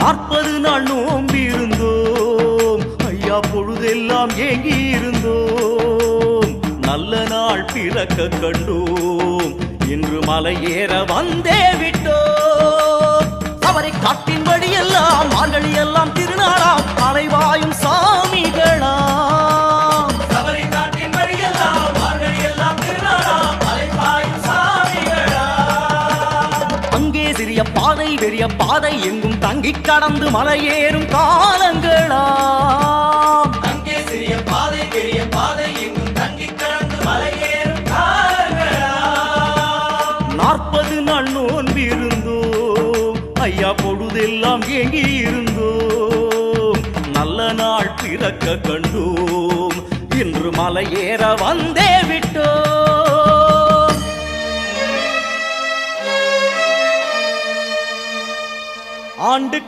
40 நாள் நோம்பிருந்தோம் ஐயா, பொழுதெல்லாம் ஏங்கி இருந்தோம். நல்ல நாள் பிறக்க கண்டோம், இன்று மலை ஏற வந்தே விட்டோம். அவரை காட்டின் வழியெல்லாம் மார்கழி எல்லாம் திருநாளாம், அலைவாயும் சாமிகளாம். அவரை காட்டின் வழியெல்லாம் மார்கழி எல்லாம் திருநாளாம், அலைவாயும் சாமிகளாம். அங்கே சிறிய பாதை பெரிய பாதை எங்கும் தங்கி கடந்து மலை ஏறும் காலங்களாம். அங்கே சிறிய பாதை பெரிய பாதை எங்கும் தங்கி கடந்து மலை ஏறும் காலங்களாம். 40 நாள் நோன்பிருந்தோம் ஐயா, பொழுதெல்லாம் ஏங்கி இருந்தோம். நல்ல நாள் பிறக்க கண்டோம், இன்று மலை ஏற வந்தே விட்டோம். ஆண்டு